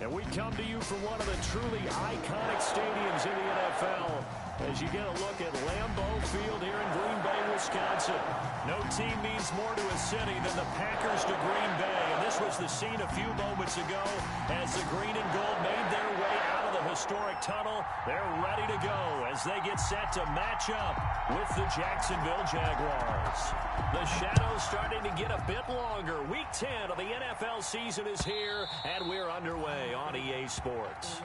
And we come to you from one of the truly iconic stadiums in the NFL as you get a look at Lambeau Field here in Green Bay, Wisconsin. No team means more to a city than the Packers to Green Bay. And this was the scene a few moments ago as the green and gold made their way out of the historic tunnel. They're ready to go as they get set to match up with the Jacksonville Jaguars. The shadow's starting to get a bit longer. Week 10 of the NFL season is here, and we're underway on EA Sports.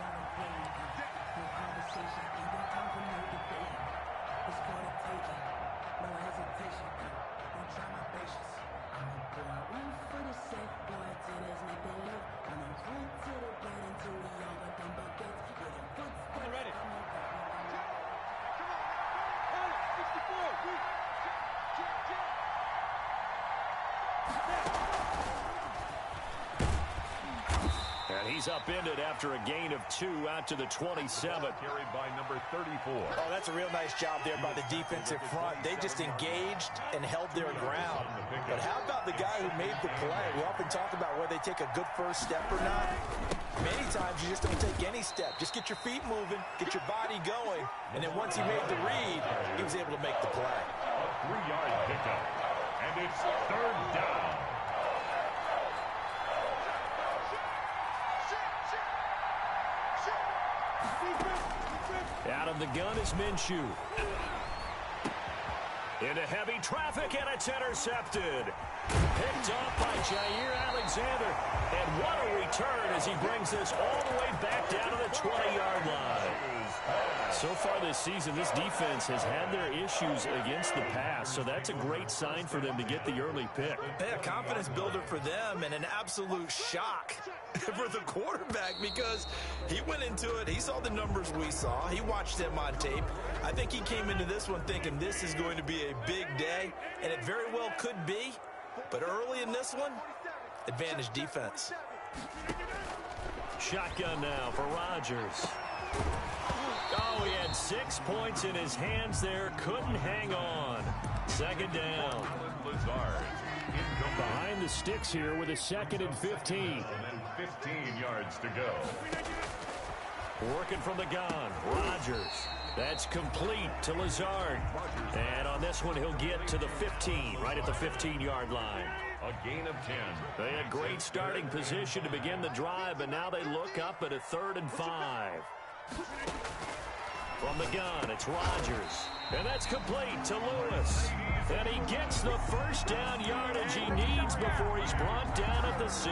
And he's upended after a gain of 2 out to the 27. Carried by number 34. Oh, that's a real nice job there by the defensive front. They just engaged and held their ground. But how about the guy who made the play? We often talk about whether they take a good first step or not. Many times you just don't take any step. Just get your feet moving, get your body going, and then once he made the read, he was able to make the play. A 3-yard pickup, and it's 3rd down. Out of the gun is Minshew. Into heavy traffic, and it's intercepted. Picked off by Jair Alexander. And what a return as he brings this all the way back down to the 20-yard line. So far this season, this defense has had their issues against the pass, so that's a great sign for them to get the early pick. Yeah, confidence builder for them and an absolute shock for the quarterback because he went into it. He saw the numbers we saw. He watched them on tape. I think he came into this one thinking this is going to be a big day, and it very well could be. But early in this one, advantage defense. Shotgun now for Rodgers. Oh, he had 6 points in his hands there. Couldn't hang on. 2nd down. Behind the sticks here with a 2nd and 15. And 15 yards to go. Working from the gun. Rodgers. That's complete to Lazard. And on this one, he'll get to the 15, right at the 15-yard line. A gain of 10. They had great starting position to begin the drive, but now they look up at a 3rd and 5. From the gun, it's Rodgers. And that's complete to Lewis. And he gets the first down yardage he needs before he's brought down at the 6.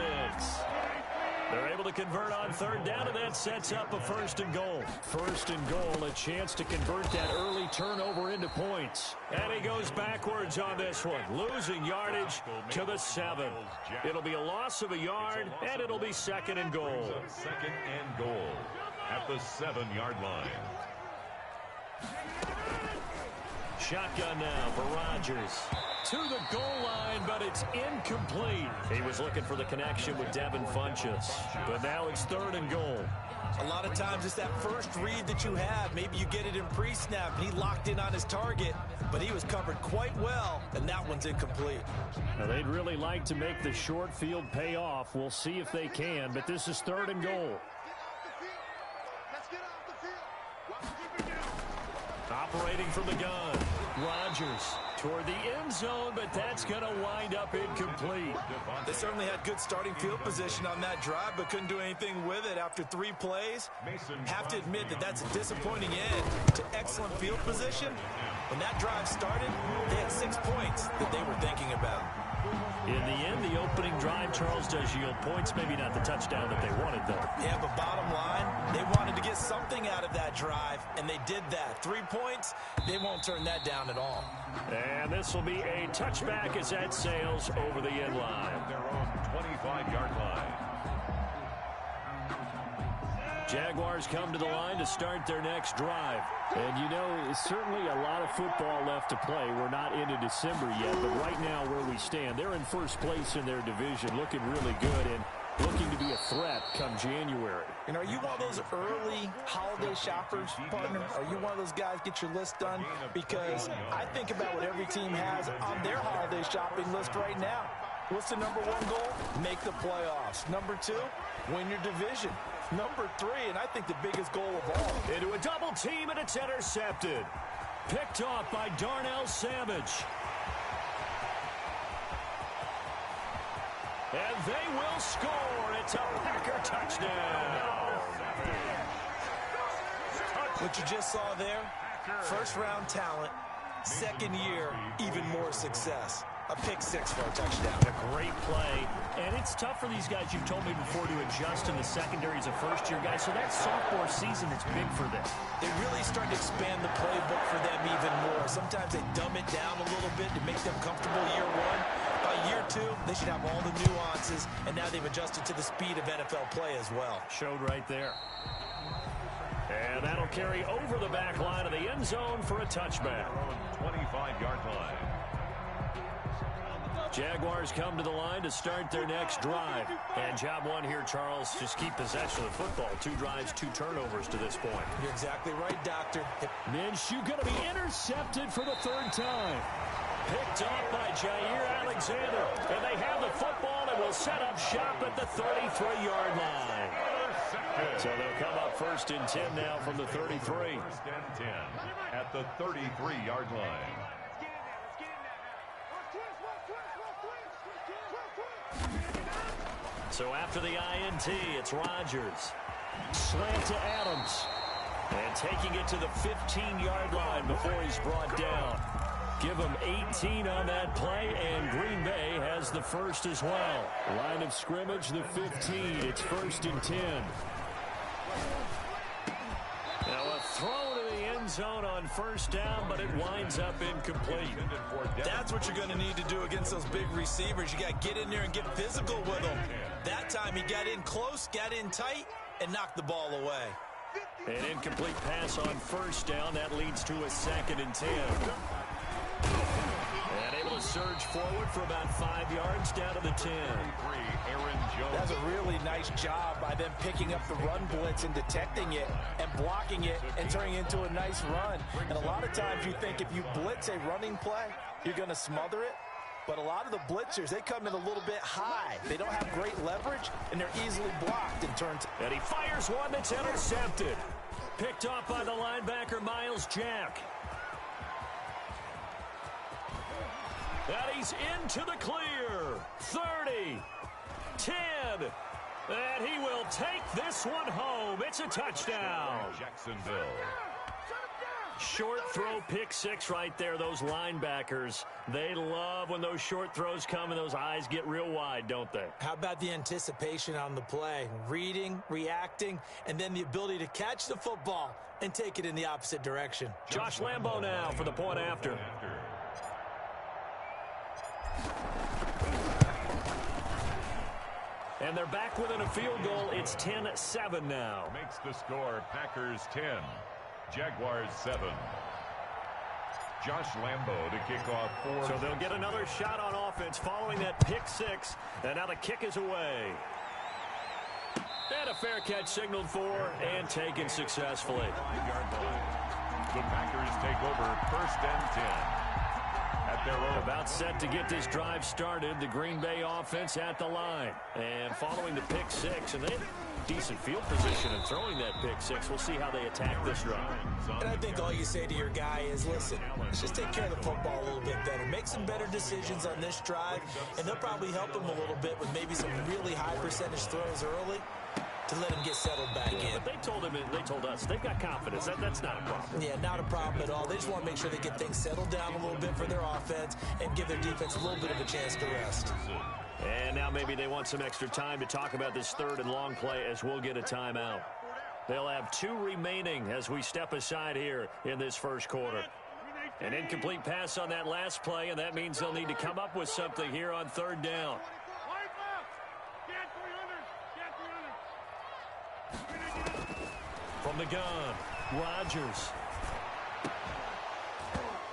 They're able to convert on 3rd down, and that sets up a 1st and goal. 1st and goal, a chance to convert that early turnover into points. And he goes backwards on this one, losing yardage to the 7. It'll be a loss of a yard, and it'll be 2nd and goal. 2nd and goal at the 7-yard line. Shotgun now for Rodgers. To the goal line, but it's incomplete. He was looking for the connection with Devin Funchess, but now it's 3rd and goal. A lot of times it's that first read that you have. Maybe you get it in pre-snap, and he locked in on his target, but he was covered quite well, and that one's incomplete. Now, they'd really like to make the short field pay off. We'll see if they can, but this is 3rd and goal. Operating from the gun, Rodgers toward the end zone, but that's going to wind up incomplete. They certainly had good starting field position on that drive, but couldn't do anything with it after 3 plays. Have to admit that that's a disappointing end to excellent field position. When that drive started, they had 6 points that they were thinking about. In the end, the opening drive, Charles, does yield points. Maybe not the touchdown that they wanted, though. Yeah, but bottom line, they wanted to get something out of that drive, and they did that. 3 points, they won't turn that down at all. And this will be a touchback as that sails over the end line. Their own 25-yard line. Jaguars come to the line to start their next drive. And, you know, certainly a lot of football left to play. We're not into December yet, but right now where we stand, they're in first place in their division, looking really good and looking to be a threat come January. And are you one of those early holiday shoppers, partner? Are you one of those guys get your list done? Because I think about what every team has on their holiday shopping list right now. What's the #1 goal? Make the playoffs. #2, win your division. Number 3, and I think the biggest goal of all. Into a double team, and it's intercepted. Picked off by Darnell Savage. And they will score. It's a Packer touchdown. What you just saw there, first-round talent, second year, even more success. A pick 6 for a touchdown. A great play. And it's tough for these guys, you've told me before, to adjust in the secondary as a first-year guy. So that sophomore season is big for them. They really start to expand the playbook for them even more. Sometimes they dumb it down a little bit to make them comfortable year 1. By year 2, they should have all the nuances, and now they've adjusted to the speed of NFL play as well. Showed right there. And that'll carry over the back line of the end zone for a touchback. 25-yard line. Jaguars come to the line to start their next drive. And job one here, Charles, just keep possession of the football. 2 drives, 2 turnovers to this point. You're exactly right, Doctor. Minshew going to be intercepted for the 3rd time. Picked off by Jair Alexander. And they have the football and will set up shop at the 33-yard line. So they'll come up 1st and 10 now from the 33. 1st and 10 at the 33-yard line. So after the INT, it's Rodgers. Slant to Adams. And taking it to the 15-yard line before he's brought down. Give him 18 on that play, and Green Bay has the first as well. Line of scrimmage, the 15. It's 1st and 10. Now a throw to the end zone on 1st down, but it winds up incomplete. That's what you're going to need to do against those big receivers. You got to get in there and get physical with them. That time he got in close, got in tight, and knocked the ball away. An incomplete pass on 1st down. That leads to a 2nd and 10. And able to surge forward for about 5 yards down to the 10. That's a really nice job by them picking up the run blitz and detecting it and blocking it and turning it into a nice run. And a lot of times you think if you blitz a running play, you're going to smother it. But a lot of the blitzers, they come in a little bit high. They don't have great leverage, and they're easily blocked and turned. And he fires one that's intercepted. Picked off by the linebacker, Miles Jack. And he's into the clear. 30, 10, and he will take this one home. It's a touchdown. Jacksonville. Short throw, pick 6 right there. Those linebackers, they love when those short throws come and those eyes get real wide, don't they? How about the anticipation on the play? Reading, reacting, and then the ability to catch the football and take it in the opposite direction. Josh Lambo now for the point after. And they're back within a field goal. It's 10-7 now. Makes the score Packers 10, Jaguars 7. Josh Lambo to kick off 4. So they'll get another shot on offense following that pick 6. And now the kick is away. And a fair catch signaled for and taken successfully. 5-yard line. The Packers take over 1st and 10. At their own. About set to get this drive started. The Green Bay offense at the line. And following the pick 6, and they have decent field position in throwing that pick 6. We'll see how they attack this drive. And I think all you say to your guy is, listen, let's just take care of the football a little bit better. Make some better decisions on this drive, and they'll probably help him a little bit with maybe some really high percentage throws early to let him get settled back in. But they told us they've got confidence. That's not a problem. Yeah, not a problem at all. They just want to make sure they get things settled down a little bit for their offense and give their defense a little bit of a chance to rest. And now maybe they want some extra time to talk about this 3rd and long play as we'll get a timeout. They'll have 2 remaining as we step aside here in this 1st quarter. An incomplete pass on that last play, and that means they'll need to come up with something here on 3rd down. From the gun, Rodgers.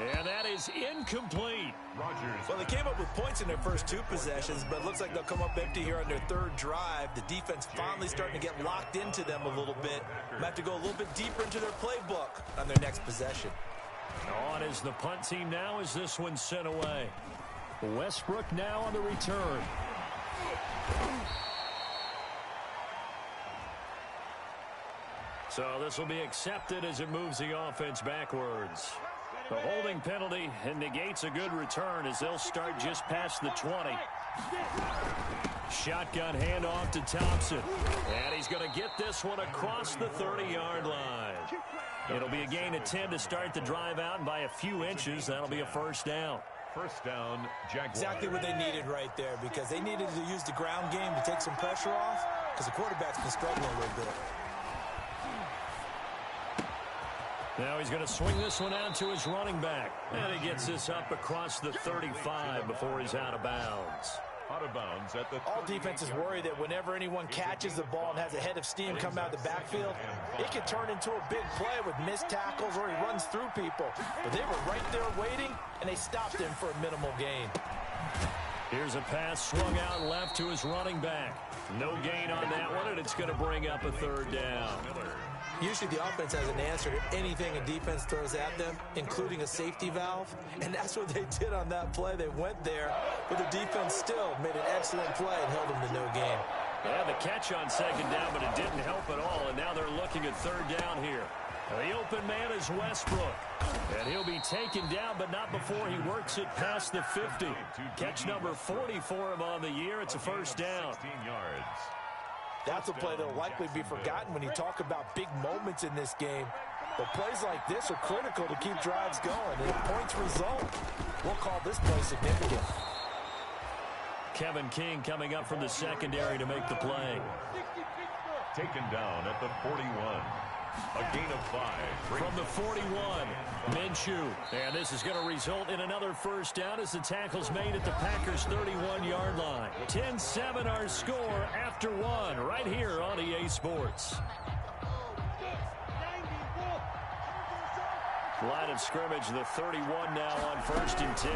And that is incomplete. Rodgers. Well, they came up with points in their first 2 possessions, but it looks like they'll come up empty here on their 3rd drive. The defense finally starting to get locked into them a little bit. Might have to go a little bit deeper into their playbook on their next possession. On is the punt team now as this one's sent away. Westbrook now on the return. So this will be accepted as it moves the offense backwards. The holding penalty and negates a good return as they'll start just past the 20. Shotgun handoff to Thompson. And he's going to get this one across the 30-yard line. It'll be a gain of 10 to start the drive out, and by a few inches, that'll be a first down. First down, Jaguars. Exactly what they needed right there, because they needed to use the ground game to take some pressure off, because the quarterback's been struggling a little bit. Now he's going to swing this one out to his running back. And he gets this up across the 35 before he's out of bounds. Out of bounds at the All defenses worry that whenever anyone catches the ball and has a head of steam come out of the backfield, it can turn into a big play with missed tackles or he runs through people. But they were right there waiting, and they stopped him for a minimal gain. Here's a pass swung out left to his running back. No gain on that one, and it's going to bring up a third down. Usually the offense has an answer to anything a defense throws at them, including a safety valve. And that's what they did on that play. They went there, but the defense still made an excellent play and held them to no gain. They had the catch on second down, but it didn't help at all. And now they're looking at third down here. The open man is Westbrook. And he'll be taken down, but not before he works it past the 50. Catch number 40 for him on the year. It's a first down. 16 yards. That's a play that will likely be forgotten when you talk about big moments in this game. But plays like this are critical to keep drives going. And if points result, we'll call this play significant. Kevin King coming up from the secondary to make the play. Taken down at the 41. A gain of 5. From the 41, Minshew. And this is going to result in another first down as the tackle's made at the Packers' 31-yard line. 10-7 our score after one right here on EA Sports. Line of scrimmage, the 31 now on 1st and 10.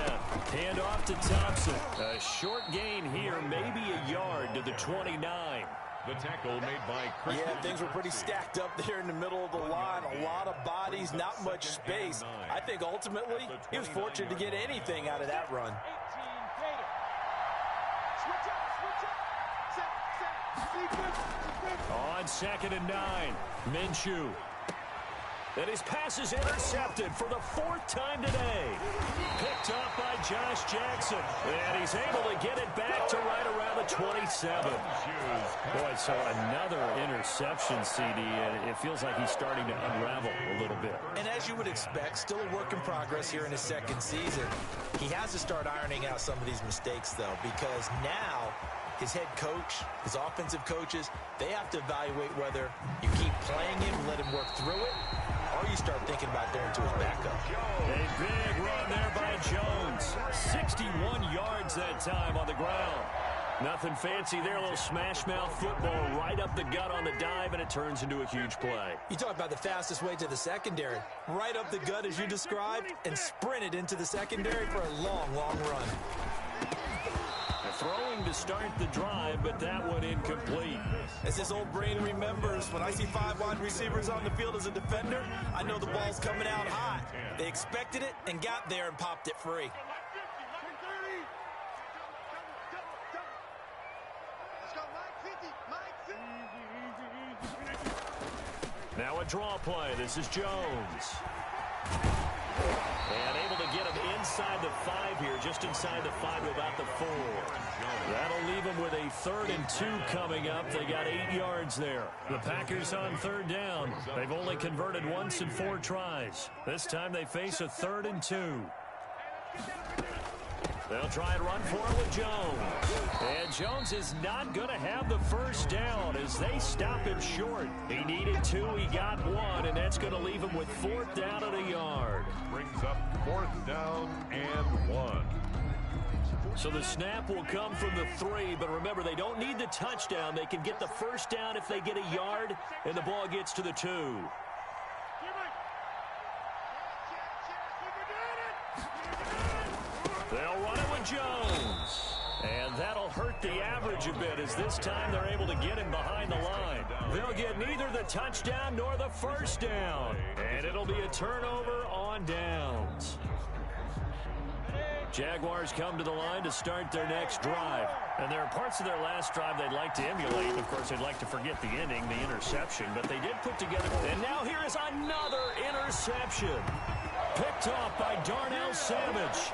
Hand off to Thompson. A short gain here, maybe a yard to the 29. The tackle made by Chris. Yeah, things were pretty stacked up there in the middle of the line. A lot of bodies, not much space. I think ultimately he was fortunate to get anything out of that run. On 2nd and 9, Minshew. And his pass is intercepted for the 4th time today. Picked up by Josh Jackson. And he's able to get it back to right around the 27. Boy, so another interception, CD. And it feels like he's starting to unravel a little bit. And as you would expect, still a work in progress here in his second season. He has to start ironing out some of these mistakes, though, because now his head coach, his offensive coaches, they have to evaluate whether you keep playing him, let him work through it, or you start thinking about going to his backup. A big run there by Jones. 61 yards that time on the ground. Nothing fancy there, a little smash-mouth football right up the gut on the dive, and it turns into a huge play. You talk about the fastest way to the secondary. Right up the gut as you described, and sprinted into the secondary for a long, long run. Throwing to start the drive, but that one incomplete. As this old brain remembers, when I see 5 wide receivers on the field as a defender, I know the ball's coming out hot. They expected it and got there and popped it free. Now a draw play. This is Jones. And able to get him inside the 5 here, just inside the 5 to about the 4. That'll leave him with a 3rd and 2 coming up. They got 8 yards there. The Packers on 3rd down. They've only converted once in 4 tries. This time they face a 3rd and 2. They'll try and run for it with Jones. And Jones is not going to have the first down as they stop him short. He needed 2, he got 1, and that's going to leave him with 4th down and a yard. Brings up 4th down and 1. So the snap will come from the 3, but remember, they don't need the touchdown. They can get the first down if they get a yard, and the ball gets to the 2. They'll run it with Jones. And that'll hurt the average a bit as this time they're able to get him behind the line. They'll get neither the touchdown nor the first down. And it'll be a turnover on downs. Jaguars come to the line to start their next drive. And there are parts of their last drive they'd like to emulate. Of course, they'd like to forget the inning, the interception, but they did put together. And now here is another interception. Picked off by Darnell Savage.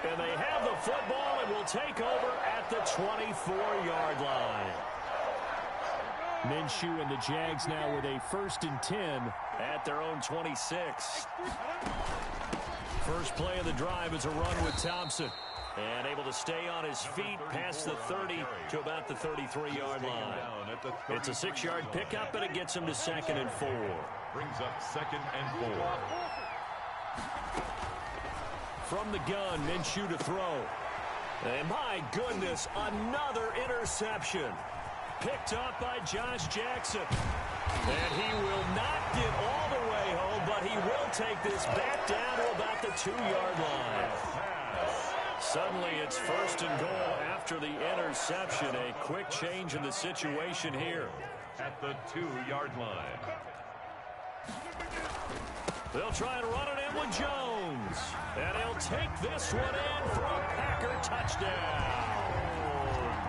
And they have the football and will take over at the 24-yard line. Minshew and the Jags now with a 1st and 10 at their own 26. First play of the drive is a run with Thompson. And able to stay on his feet past the 30 to about the 33-yard line. It's a 6-yard pickup, and it gets him to 2nd and 4. Brings up 2nd and 4. From the gun, Minshew to throw. And my goodness, another interception. Picked up by Josh Jackson. And he will not get all the way home, but he will take this back down to about the 2-yard line. Suddenly it's 1st and goal after the interception. A quick change in the situation here. At the 2-yard line. They'll try and run it in with Jones. And he'll take this one in for a Packer touchdown.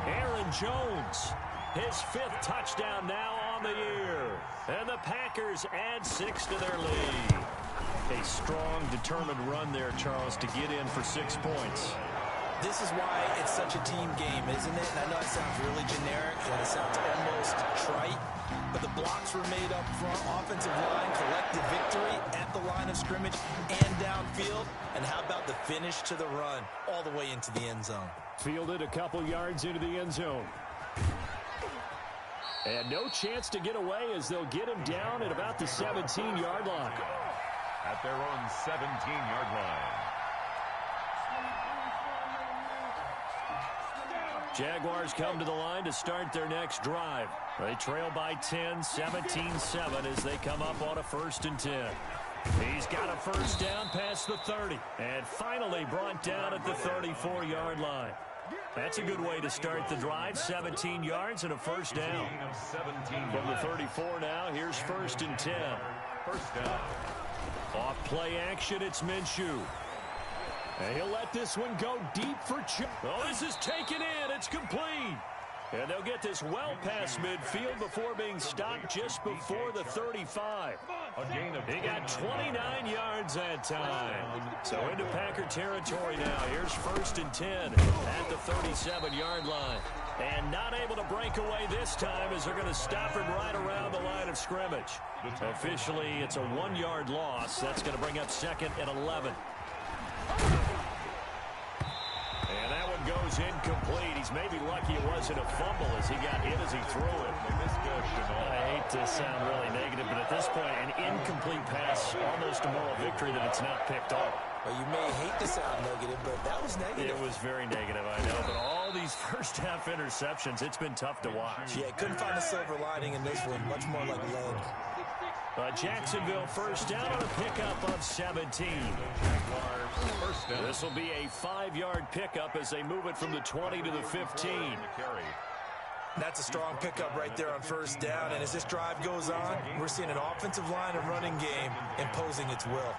Aaron Jones, his 5th touchdown now on the year. And the Packers add 6 to their lead. A strong, determined run there, Charles, to get in for 6 points. This is why it's such a team game, isn't it? And I know it sounds really generic and it sounds almost trite, but the blocks were made up front, offensive line, collective victory at the line of scrimmage and downfield. And how about the finish to the run all the way into the end zone? Fielded a couple yards into the end zone. And no chance to get away as they'll get him down at about the 17-yard line. At their own 17-yard line. Jaguars come to the line to start their next drive. They trail by 10, 17-7 as they come up on a 1st and 10. He's got a 1st down past the 30. And finally brought down at the 34-yard line. That's a good way to start the drive. 17 yards and a 1st down. From the 34 now, here's 1st and 10. 1st down. Off play action, it's Minshew. And he'll let this one go deep for Chubb. Oh, this is taken in. It's complete. And they'll get this well past midfield before being stopped just before the 35. He got 29 yards that time. So into Packer territory now. Here's 1st and 10 at the 37-yard line. And not able to break away this time as they're going to stop him right around the line of scrimmage. Officially, it's a 1-yard loss. That's going to bring up 2nd and 11. And that one goes incomplete. He's maybe lucky it wasn't a fumble as he got hit as he threw it. I hate to sound really negative, but at this point, an incomplete pass, almost a moral victory that it's not picked off. Well, you may hate to sound negative, but that was negative. It was very negative, I know. But all these first-half interceptions, it's been tough to watch. Yeah, couldn't find a silver lining in this one. Much more like lead. Jacksonville 1st down on a pickup of 17. This will be a 5-yard pickup as they move it from the 20 to the 15. That's a strong pickup right there on 1st down. And as this drive goes on, we're seeing an offensive line and running game imposing its will.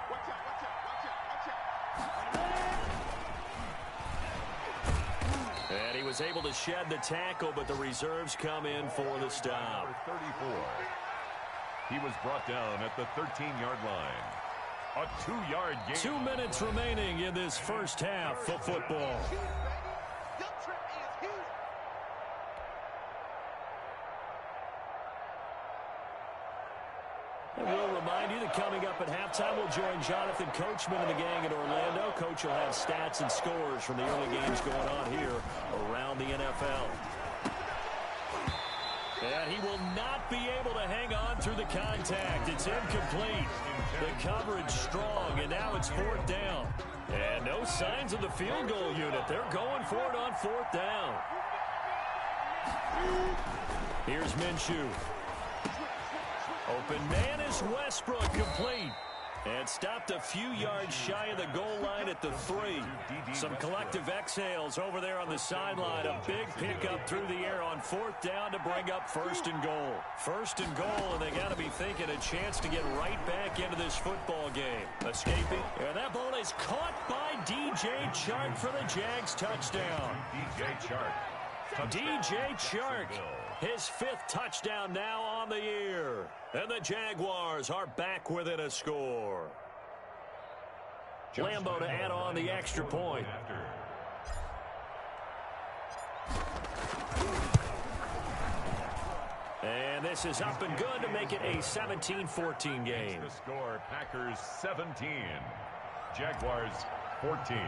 And he was able to shed the tackle, but the reserves come in for the stop. 34. He was brought down at the 13-yard line. A 2-yard gain. 2 minutes remaining in this first half of football. And we'll remind you that coming up at halftime, we'll join Jonathan Coachman and the gang in Orlando. Coach will have stats and scores from the early games going on here around the NFL. And he will not be able to hang on through the contact. It's incomplete. The coverage strong, and now it's 4th down. And no signs of the field goal unit. They're going for it on 4th down. Here's Minshew. Open man is Westbrook, complete. And stopped a few yards shy of the goal line at the 3. Some collective exhales over there on the sideline. A big pickup through the air on 4th down to bring up 1st and goal. 1st and goal, and they got to be thinking a chance to get right back into this football game. Escaping, and that ball is caught by DJ Chark for the Jags touchdown. DJ Chark, his 5th touchdown now on the year. And the Jaguars are back within a score. Lambeau to add on the extra point. And this is up and good to make it a 17-14 game. The score, Packers 17, Jaguars 14.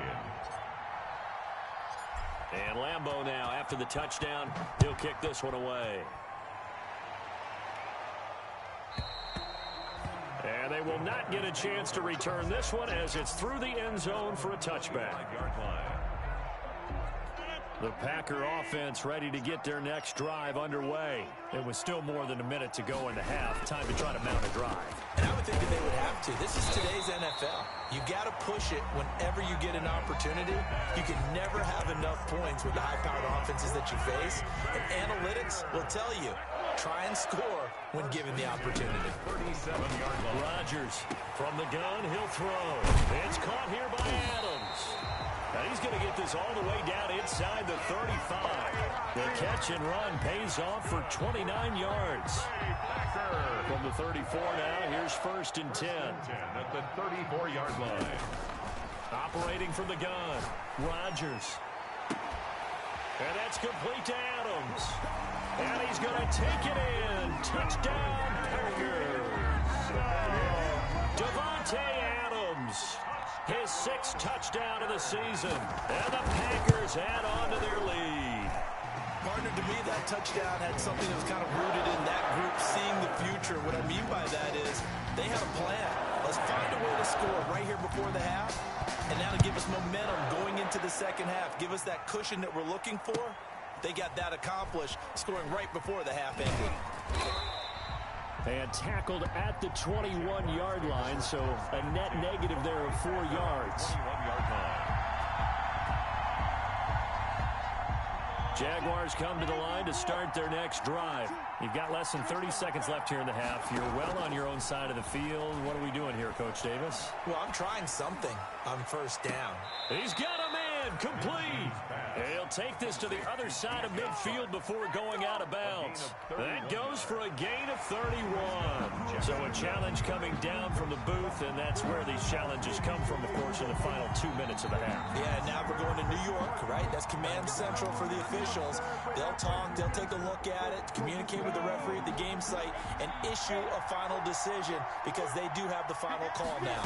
And Lambeau now, after the touchdown, he'll kick this one away. And they will not get a chance to return this one as it's through the end zone for a touchback. The Packer offense ready to get their next drive underway. It was still more than a minute to go in the half. Time to try to mount a drive. And I would think that they would have to. This is today's NFL. You got to push it whenever you get an opportunity. You can never have enough points with the high-powered offenses that you face. And analytics will tell you, try and score when given the opportunity. 37-yard line. Rodgers from the gun, he'll throw. It's caught here by Adams. Now he's going to get this all the way down inside the 35. The catch and run pays off for 29 yards. From the 34 now, here's 1st and 10. At the 34-yard line. Operating from the gun, Rodgers. And that's complete to Adams. And he's going to take it in. Touchdown, Packers. Devontae Adams. His 6th touchdown of the season. And the Packers add on to their lead. Partner, to me, that touchdown had something that was kind of rooted in that group seeing the future. What I mean by that is they had a plan. Let's find a way to score right here before the half. And now to give us momentum going into the second half. Give us that cushion that we're looking for. They got that accomplished, scoring right before the half ended. And tackled at the 21-yard line, so a net negative there of 4 yards. 21-yard line. Jaguars come to the line to start their next drive. You've got less than 30 seconds left here in the half. You're well on your own side of the field. What are we doing here, Coach Davis? Well, I'm trying something on 1st down. He's got a man complete. He'll take this to the other side of midfield before going out of bounds. That goes for a gain of 31. So a challenge coming down from the booth, and that's where these challenges come from, of course, in the final 2 minutes of the half. Yeah, now we're going to New York, right? That's command central for the officials. They'll talk, they'll take a look at it, communicate with the referee at the game site, and issue a final decision because they do have the final call now.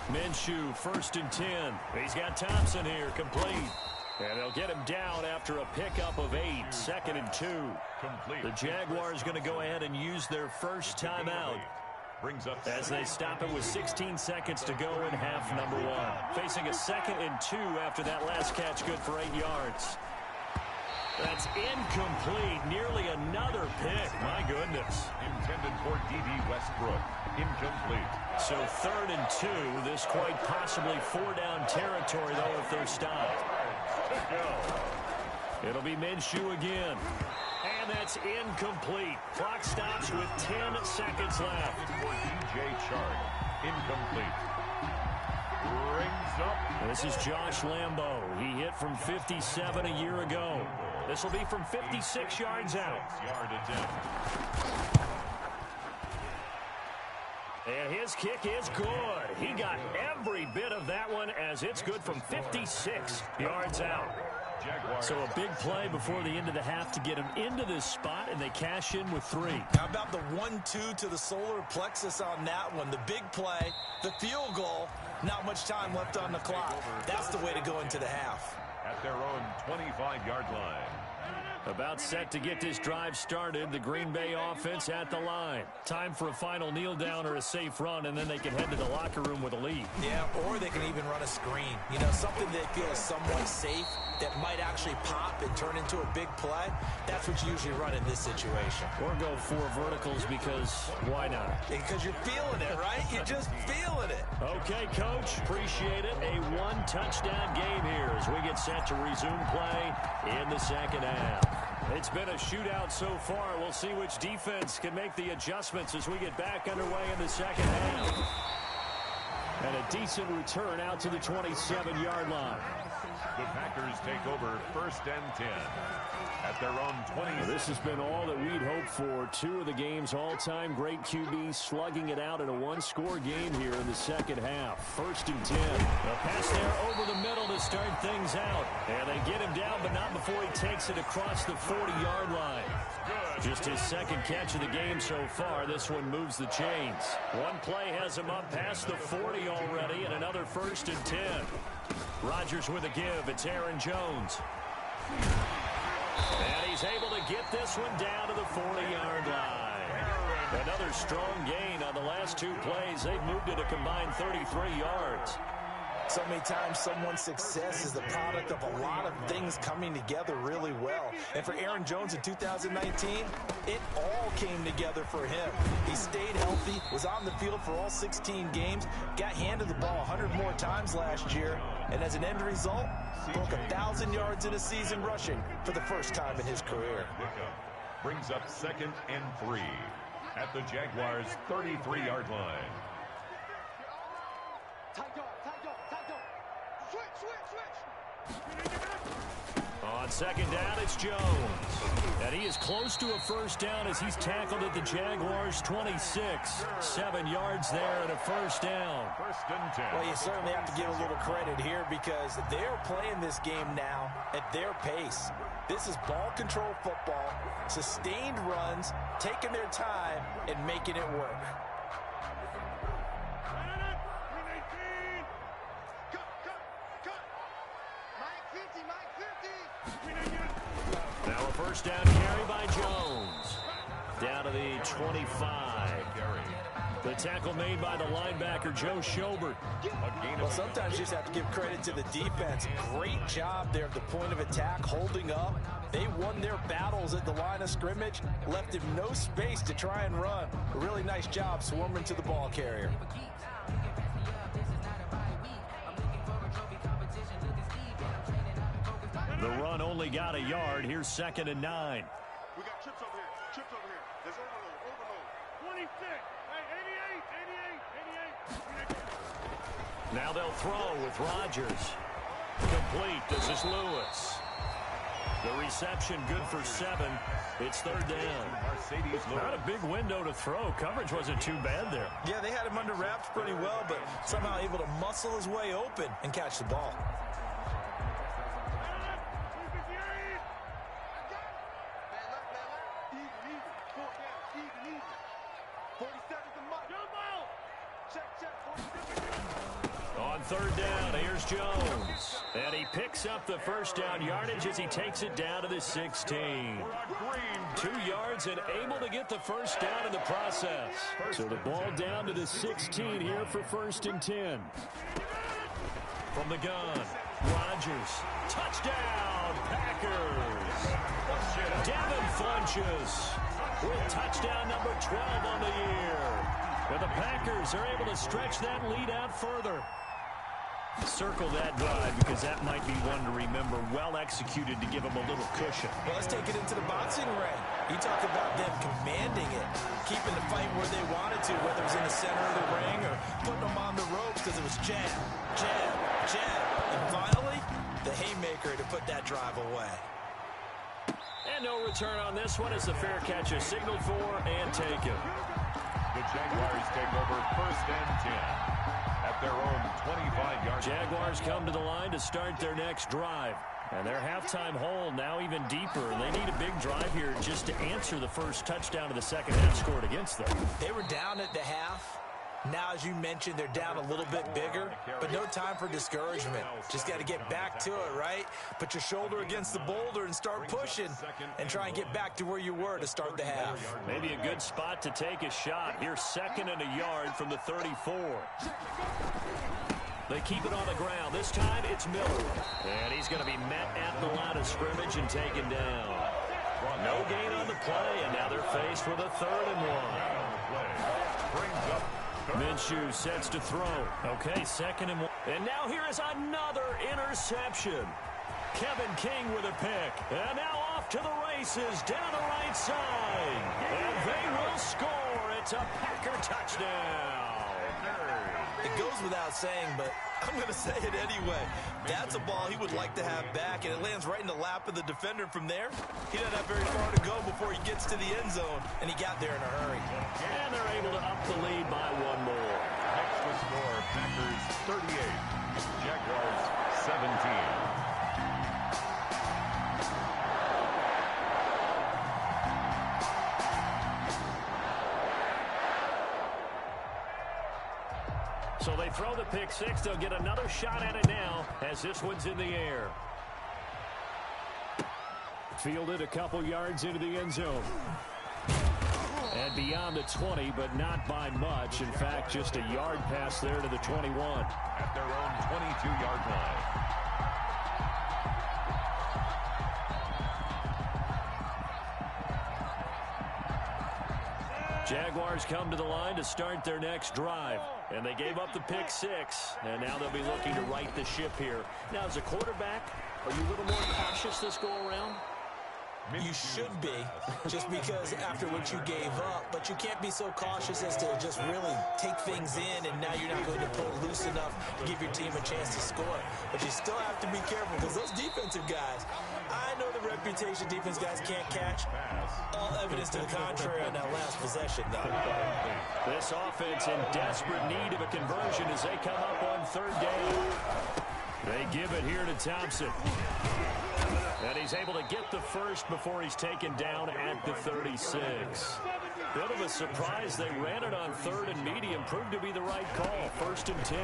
Minshew, 1st and 10. He's got Thompson here, complete. And they'll get him down after a pickup of 8, 2nd and 2. Complete. The Jaguars going to go ahead and use their first timeout Brings up as they stop it with 16 seconds to go in half number 1. Facing a 2nd and 2 after that last catch, good for 8 yards. That's incomplete. Nearly another pick. My goodness. Intended for D.D. Westbrook. Incomplete. So 3rd and 2. This quite possibly 4-down territory, though, if they're stopped. It'll be Minshew again. And that's incomplete. Clock stops with 10 seconds left. For DJ Chark. Incomplete. Brings up. This is Josh Lambeau. He hit from 57 a year ago. This will be from 56 yards out. 6-yard attempt. And his kick is good. He got every bit of that one as it's good from 56 yards out. Jaguars. So a big play before the end of the half to get him into this spot, and they cash in with 3. How about the 1-2 to the solar plexus on that one? The big play, the field goal, not much time left on the clock. That's the way to go into the half. At their own 25-yard line. About set to get this drive started. The Green Bay offense at the line. Time for a final kneel down or a safe run, and then they can head to the locker room with a lead. Yeah, or they can even run a screen. You know, something that feels somewhat safe that might actually pop and turn into a big play, that's what you usually run in this situation. Or go 4 verticals because why not? Because you're feeling it, right? You're just feeling it. Okay, Coach. Appreciate it. A 1-touchdown game here as we get set to resume play in the second half. It's been a shootout so far. We'll see which defense can make the adjustments as we get back underway in the second half. And a decent return out to the 27-yard line. The Packers take over 1st and 10 at their own 20. Well, this has been all that we'd hoped for. 2 of the game's all-time great QBs slugging it out in a 1-score game here in the second half. 1st and 10. A pass there over the middle to start things out. And they get him down, but not before he takes it across the 40-yard line. Just his second catch of the game so far. This one moves the chains. One play has him up past the 40 already, and another 1st and 10. Rodgers with a give. It's Aaron Jones. And he's able to get this one down to the 40-yard line. Another strong gain on the last 2 plays. They've moved it a combined 33 yards. So many times someone's success is the product of a lot of things coming together really well. And for Aaron Jones in 2019, it all came together for him. He stayed healthy, was on the field for all 16 games, got handed the ball 100 more times last year, and as an end result, broke 1,000 yards in a season rushing for the first time in his career. Brings up 2nd and 3 at the Jaguars' 33-yard line. On 2nd down, it's Jones. And he is close to a 1st down as he's tackled at the Jaguars' 26. 7 yards there and a 1st down. 1st and 10. Well, you certainly have to give a little credit here because they're playing this game now at their pace. This is ball control football, sustained runs, taking their time, and making it work. Now a 1st down carry by Jones. Down to the 25. The tackle made by the linebacker, Joe Schobert. Well, sometimes you just have to give credit to the defense. Great job there at the point of attack, holding up. They won their battles at the line of scrimmage, left him no space to try and run. A really nice job swarming to the ball carrier. The run only got a yard. Here's 2nd and 9. We got trips over here. Trips over here. There's overload. 26. Hey, 88. Now they'll throw with Rodgers. Complete. This is Lewis. The reception good for 7. It's 3rd down. Not a big window to throw. Coverage wasn't too bad there. Yeah, they had him under wraps pretty well, but somehow able to muscle his way open and catch the ball. On 3rd down, here's Jones. And he picks up the 1st down yardage as he takes it down to the 16. 2 yards and able to get the 1st down in the process. So the ball down to the 16 here for 1st and 10. From the gun, Rodgers. Touchdown, Packers. Devin Funches with touchdown number 12 on the year. And the Packers are able to stretch that lead out further. Circle that drive because that might be one to remember. Well executed to give them a little cushion. Well, let's take it into the boxing ring. You talk about them commanding it, keeping the fight where they wanted to, whether it was in the center of the ring or putting them on the ropes because it was jab, jab, jab. And finally, the haymaker to put that drive away. And no return on this one as the fair catch is signaled for and taken. The Jaguars take over 1st and 10 at their own 25-yard. Jaguars come to the line to start their next drive. And their halftime hole now even deeper. They need a big drive here just to answer the first touchdown of the second half scored against them. They were down at the half. Now, as you mentioned, they're down a little bit bigger, but no time for discouragement. Just got to get back to it, right? Put your shoulder against the boulder and start pushing and try and get back to where you were to start the half. Maybe a good spot to take a shot. Here's 2nd and a yard from the 34. They keep it on the ground. This time it's Miller. And he's going to be met at the line of scrimmage and taken down. No gain on the play, and now they're faced with a 3rd and 1. Minshew sets to throw. Okay, 2nd and 1. And now here is another interception. Kevin King with a pick. And now off to the races down the right side. And they will score. It's a Packer touchdown. It goes without saying, but I'm going to say it anyway. That's a ball he would like to have back, and it lands right in the lap of the defender. From there, he doesn't have very far to go before he gets to the end zone, and he got there in a hurry. And they're able to up the lead by 1 more. Next to score, Packers 38, Jaguars 17. So they throw the pick 6. They'll get another shot at it now as this one's in the air. Fielded a couple yards into the end zone. And beyond the 20, but not by much. In fact, just a yard pass there to the 21. At their own 22-yard line. Jaguars come to the line to start their next drive. And they gave up the pick 6. And now they'll be looking to right the ship here. Now, as a quarterback, are you a little more cautious this go-around? You should be, just because after what you gave up, but you can't be so cautious as to just really take things in, and now you're not going to pull loose enough to give your team a chance to score. But you still have to be careful, because those defensive guys, I know the reputation defense guys can't catch. All evidence to the contrary on that last possession, though. This offense in desperate need of a conversion as they come up on 3rd down. They give it here to Thompson. And he's able to get the first before he's taken down at the 36. Bit of a surprise. They ran it on 3rd and medium. Proved to be the right call. 1st and 10.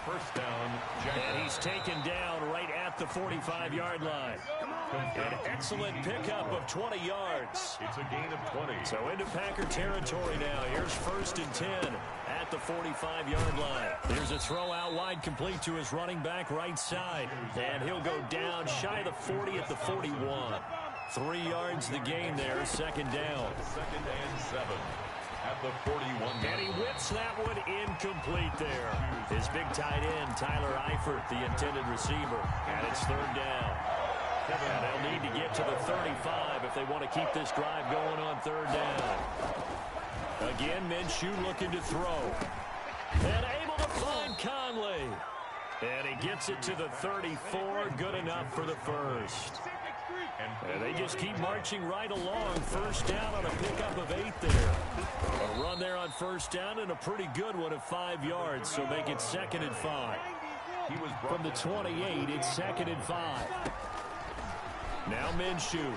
First down, and he's taken down right at the 45-yard line. An excellent pickup of 20 yards. It's a gain of 20. So into Packer territory now. Here's 1st and 10 at the 45-yard line. Here's a throw out wide complete to his running back right side. And he'll go down shy of the 40 at the 41. 3 yards the gain there, 2nd down. 2nd and 7. At the 41. And he whips that one incomplete there. His big tight end, Tyler Eifert, the intended receiver. And it's 3rd down. And they'll need to get to the 35 if they want to keep this drive going on 3rd down. Again, Minshew looking to throw. And able to find Conley. And he gets it to the 34. Good enough for the first. And they just keep marching right along. 1st down on a pickup of 8 there. A run there on 1st down and a pretty good one of 5 yards. So make it 2nd and 5. He was from the 28. It's 2nd and 5. Now Minshew.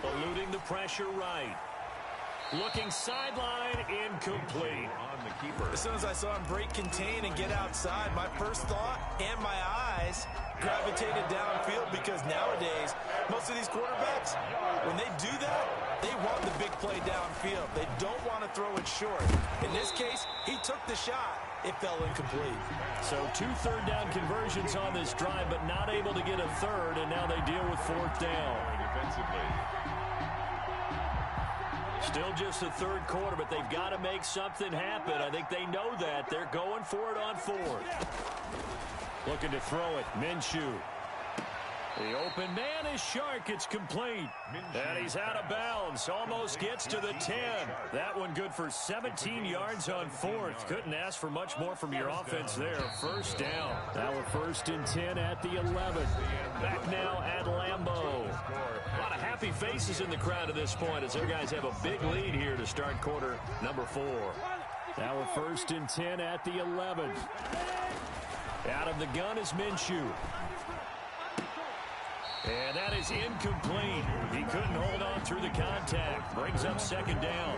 Eluding the pressure right. Looking sideline, incomplete. On the keeper. As soon as I saw him break contain and get outside, my first thought and my eyes gravitated downfield, because nowadays, most of these quarterbacks, when they do that, they want the big play downfield. They don't want to throw it short. In this case, he took the shot. It fell incomplete. So 2 3rd down conversions on this drive, but not able to get a 3rd, and now they deal with 4th down. Defensively. Still just the 3rd quarter, but they've got to make something happen. I think they know that. They're going for it on 4th. Looking to throw it. Minshew. The open man is Shark. It's complete. And he's out of bounds. Almost gets to the 10. That one good for 17 yards on 4th. Couldn't ask for much more from your offense there. 1st down. Now we're 1st and 10 at the 11. Back now at Lambeau. A lot of happy faces in the crowd at this point as their guys have a big lead here to start quarter number 4. Now we're 1st and 10 at the 11. Out of the gun is Minshew. And that is incomplete. He couldn't hold on through the contact. Brings up 2nd down.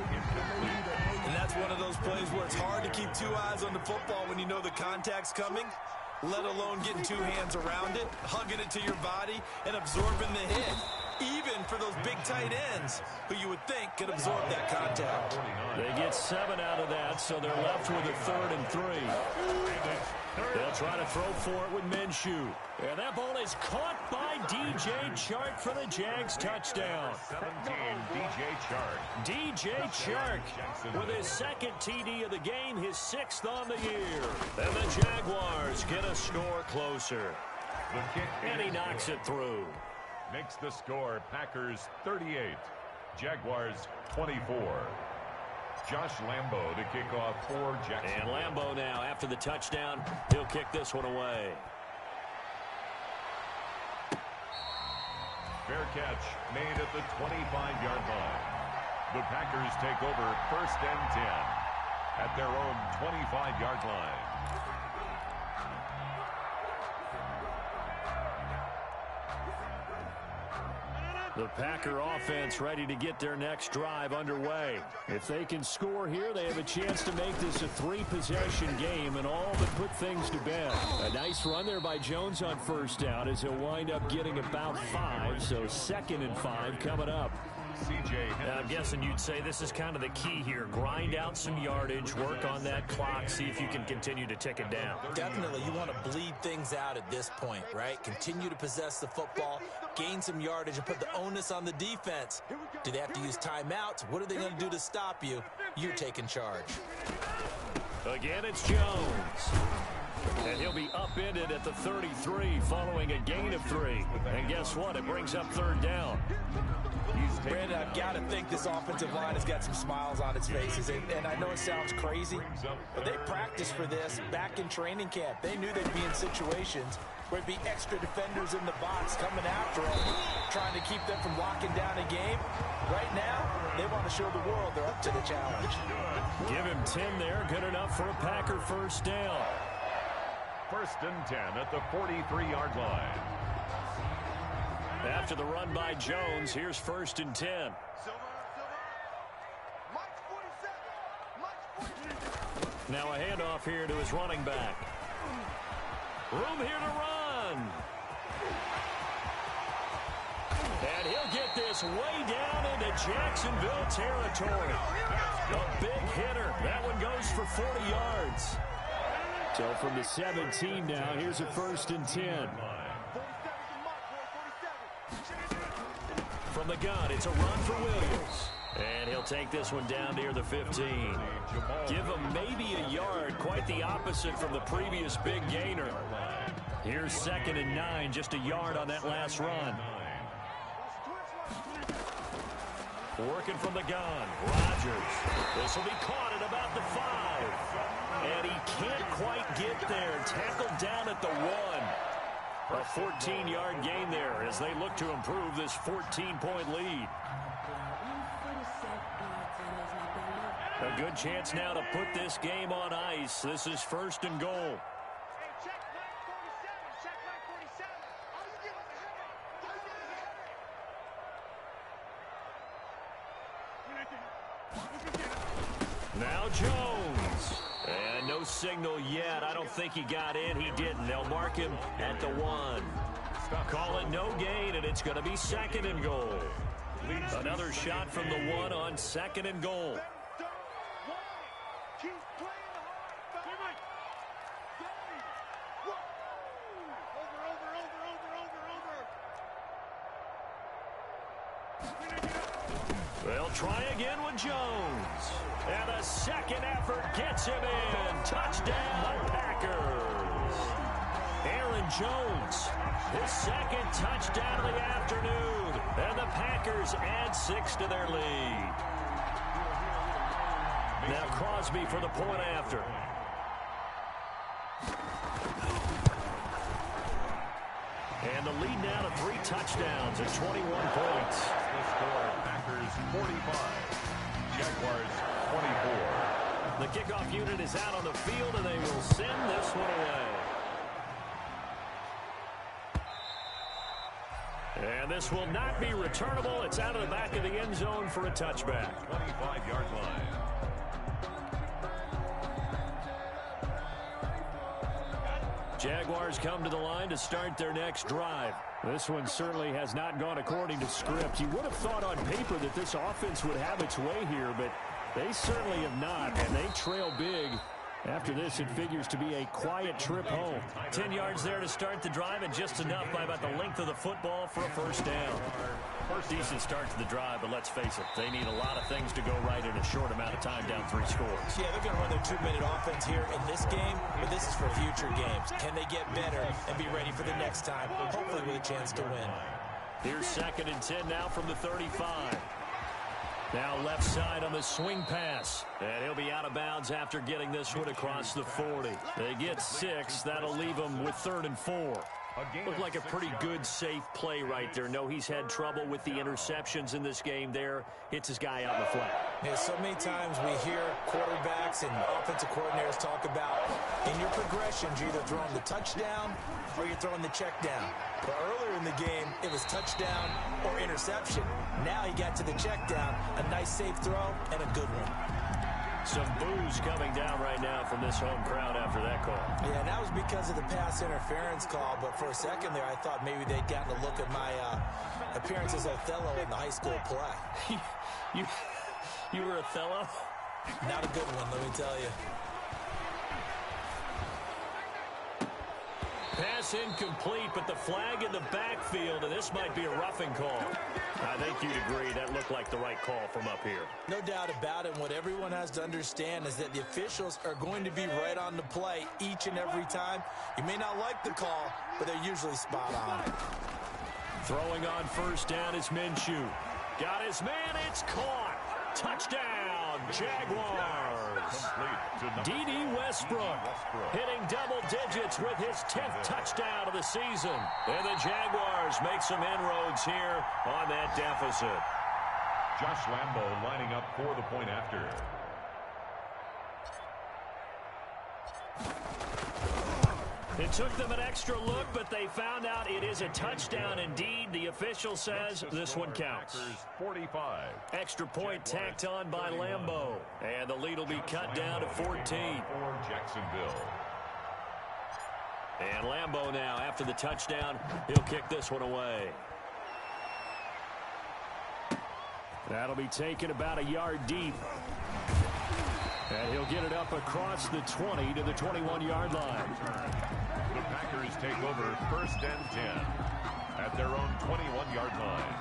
And that's one of those plays where it's hard to keep 2 eyes on the football when you know the contact's coming, let alone getting 2 hands around it, hugging it to your body, and absorbing the hit. Even for those big tight ends who you would think could absorb that contact. They get 7 out of that, so they're left with a 3rd and 3. They'll try to throw for it with Minshew. And that ball is caught by DJ Chark for the Jags touchdown. 17, DJ Chark. DJ Chark with his 2nd TD of the game, his 6th on the year. And the Jaguars get a score closer. The kick, And he knocks it through. Makes the score Packers 38, Jaguars 24. Josh Lambo to kick off for Jacksonville. And Lambo now, after the touchdown, he'll kick this one away. Fair catch made at the 25-yard line. The Packers take over 1st and 10 at their own 25-yard line. The Packer offense ready to get their next drive underway. If they can score here, they have a chance to make this a 3-possession game and all but put things to bed. A nice run there by Jones on 1st down as he'll wind up getting about 5, so 2nd and 5 coming up. I'm guessing you'd say this is kind of the key here. Grind out some yardage, work on that clock, see if you can continue to tick it down. Definitely, you want to bleed things out at this point, right? Continue to possess the football, gain some yardage, and put the onus on the defense. Do they have to use timeouts? What are they going to do to stop you? You're taking charge. Again, it's Jones. And he'll be upended at the 33 following a gain of 3. And guess what? It brings up 3rd down. Brandon, I've got to think this offensive line has got some smiles on its faces. And I know it sounds crazy, but they practiced for this back in training camp. They knew they'd be in situations where there'd be extra defenders in the box coming after them, trying to keep them from locking down a game. Right now, they want to show the world they're up to the challenge. Give him 10 there. Good enough for a Packer 1st down. 1st and 10 at the 43-yard line. After the run by Jones, here's 1st and 10. Now a handoff here to his running back. Room here to run. And he'll get this way down into Jacksonville territory. A big hitter. That one goes for 40 yards. So from the 17 now, here's a 1st and 10. From the gun, it's a run for Williams. And he'll take this one down near the 15. Give him maybe a yard, quite the opposite from the previous big gainer. Here's 2nd and 9, just a yard on that last run. Working from the gun, Rodgers. This will be caught at about the 5. And he can't quite get there. Tackled down at the 1. A 14-yard gain there as they look to improve this 14-point lead. A good chance now to put this game on ice. This is 1st and goal. Now Jones. And no signal yet. I don't think he got in. He didn't. They'll mark him at the 1. Call it no gain, and it's going to be 2nd and goal. Another shot from the 1 on 2nd and goal. They'll try again with Jones. And a 2nd effort gets him in. Touchdown, Packers. Aaron Jones, his 2nd touchdown of the afternoon. And the Packers add 6 to their lead. Now Crosby for the point after. And the lead now to 3 touchdowns at 21 points. The score, Packers 45, Jaguars 24. The kickoff unit is out on the field, and they will send this one away. And this will not be returnable. It's out of the back of the end zone for a touchback. 25-yard line. Jaguars come to the line to start their next drive. This one certainly has not gone according to script. You would have thought on paper that this offense would have its way here, but they certainly have not, and they trail big. After this, it figures to be a quiet trip home. 10 yards there to start the drive, and just enough by about the length of the football for a first down. Decent start to the drive, but let's face it, they need a lot of things to go right in a short amount of time, down 3 scores. Yeah, they're going to run their 2-minute offense here in this game, but this is for future games. Can they get better and be ready for the next time, hopefully with a chance to win? Here's 2nd and 10 now from the 35. Now left side on the swing pass. And he'll be out of bounds after getting this one across the 40. They get 6. That'll leave them with 3rd and 4. Looked like a pretty good, safe play right there. No, he's had trouble with the interceptions in this game there. Hits his guy out in the flat. Yeah, so many times we hear quarterbacks and offensive coordinators talk about in your progressions, you're either throwing the touchdown or you're throwing the check down. But earlier in the game, it was touchdown or interception. Now he got to the check down, a nice safe throw, and a good one. Some boos coming down right now from this home crowd after that call. Yeah, and that was because of the pass interference call, but for a second there, I thought maybe they'd gotten a look at my appearance as Othello in the high school play. You were Othello? Not a good one, let me tell you. Pass incomplete, but the flag in the backfield, and this might be a roughing call. I think you'd agree that looked like the right call from up here. No doubt about it. What everyone has to understand is that the officials are going to be right on the play each and every time. You may not like the call, but they're usually spot on. Throwing on first down is Minshew. Got his man, it's caught. Touchdown, Jaguars. D.D. Westbrook hitting double digits with his 10th touchdown of the season. And the Jaguars make some inroads here on that deficit. Josh Lambo lining up for the point after. It took them an extra look, but they found out it is a touchdown indeed. The official says this one counts. 45. Extra point tacked on by Lambo. And the lead will be cut down to 14. For Jacksonville. And Lambo now, after the touchdown, he'll kick this one away. That'll be taken about a yard deep. And he'll get it up across the 20 to the 21-yard line. The Packers take over 1st and 10 at their own 21-yard line.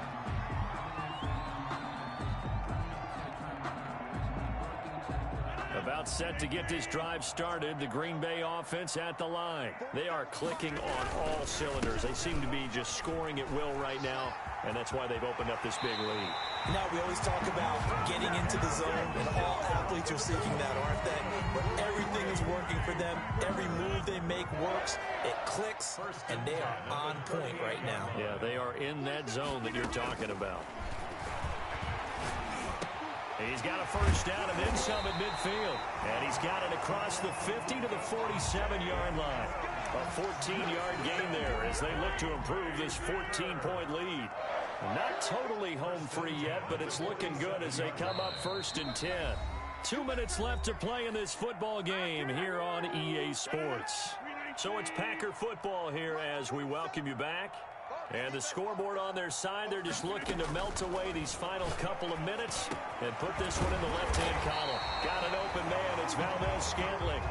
About set to get this drive started, the Green Bay offense at the line. They are clicking on all cylinders. They seem to be just scoring at will right now, and that's why they've opened up this big lead. Now, we always talk about getting into the zone, and all athletes are seeking that, aren't they? Where everything is working for them, every move they make works, it clicks, and they are on point right now. Yeah, they are in that zone that you're talking about. He's got a first down and then some at midfield. And he's got it across the 50 to the 47-yard line. A 14-yard gain there as they look to improve this 14-point lead. Not totally home free yet, but it's looking good as they come up 1st and 10. 2 minutes left to play in this football game here on EA Sports. So it's Packer football here as we welcome you back. And the scoreboard on their side, they're just looking to melt away these final couple of minutes and put this one in the left-hand column. Got an open man. It's Valdez-Scantling.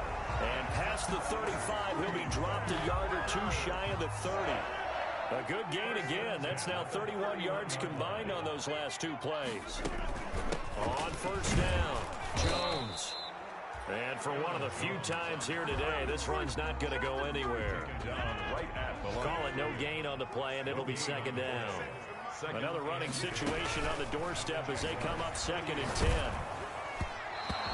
And past the 35, he'll be dropped a yard or two shy of the 30. A good gain again. That's now 31 yards combined on those last 2 plays. On first down, Jones. And for one of the few times here today, this run's not going to go anywhere. Call it no gain on the play, and it'll be 2nd down. Another running situation on the doorstep as they come up 2nd and 10.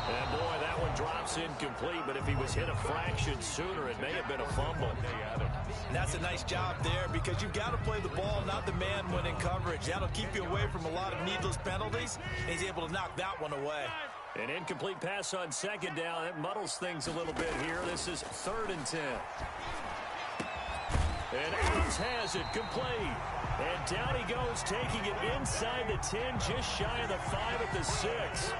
And boy, that one drops incomplete, but if he was hit a fraction sooner, it may have been a fumble. That's a nice job there because you've got to play the ball, not the man when in coverage. That'll keep you away from a lot of needless penalties, and he's able to knock that one away. An incomplete pass on 2nd down. It muddles things a little bit here. This is 3rd and 10. And Adams has it complete. And down he goes, taking it inside the 10, just shy of the 5 at the 6.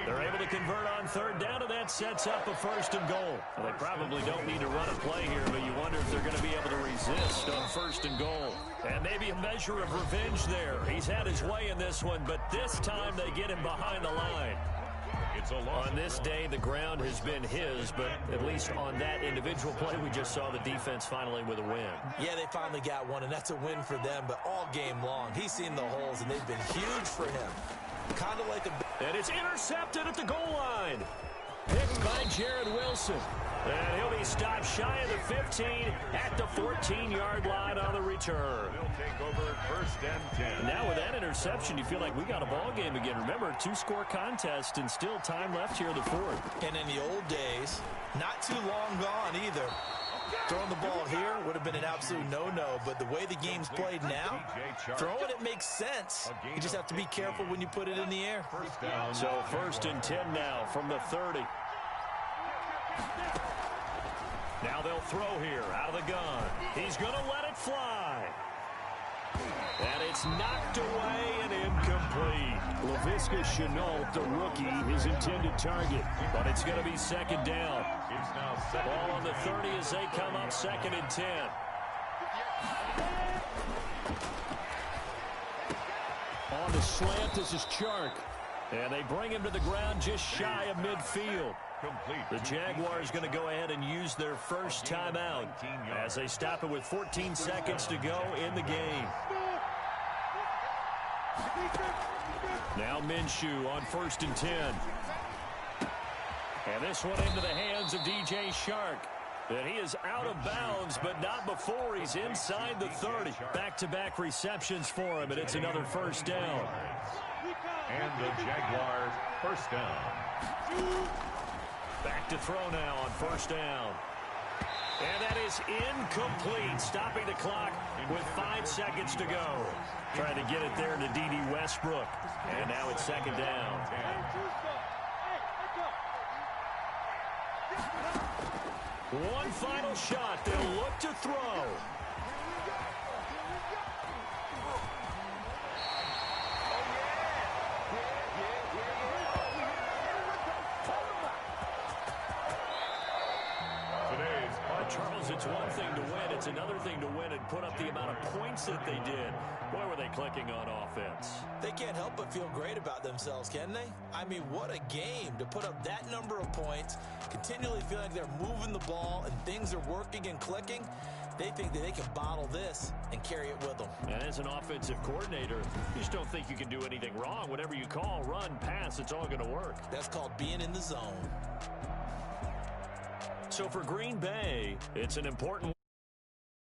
They're able to convert on third down, and that sets up a first and goal. Well, they probably don't need to run a play here, but you wonder if they're going to be able to resist on first and goal. And maybe a measure of revenge there. He's had his way in this one, but this time they get him behind the line. On this day, the ground has been his, but at least on that individual play, we just saw the defense finally with a win. Yeah, they finally got one, and that's a win for them, but all game long, he's seen the holes, and they've been huge for him. Kind of like a... And it's intercepted at the goal line. Picked by Jared Wilson. And he'll be stopped shy of the 15 at the 14-yard line on the return. They'll take over first and 10. Now with that interception, you feel like we got a ball game again. Remember, 2-score contest and still time left here in the fourth. And in the old days, not too long gone either. Throwing the ball here would have been an absolute no-no, but the way the game's played now, throwing it makes sense. You just have to be careful when you put it in the air. So first and 10 now from the 30. Now they'll throw here out of the gun. He's going to let it fly. And it's knocked away and incomplete. Laviska Shenault, the rookie, his intended target. But it's going to be second down. Ball on the 30 as they come up second and 10. On the slant, this is Chark. And they bring him to the ground just shy of midfield. The Jaguars going to go ahead and use their first timeout as they stop it with 14 seconds to go in the game. Now Minshew on first and 10. And this one into the hands of DJ Chark. And he is out of bounds, but not before he's inside the 30. Back-to-back receptions for him, and it's another first down. And the Jaguars first down. Back to throw now on first down. And that is incomplete, stopping the clock with 5 seconds to go. Trying to get it there to D.D. Westbrook. And now it's second down. One final shot. They'll look to throw. Charles, it's one thing to win. It's another thing to win and put up the amount of points that they did. Boy, were they clicking on offense. They can't help but feel great about themselves, can they? I mean, what a game to put up that number of points, continually feel like they're moving the ball and things are working and clicking. They think that they can bottle this and carry it with them. And as an offensive coordinator, you just don't think you can do anything wrong. Whatever you call, run, pass, it's all going to work. That's called being in the zone. So for Green Bay, it's an important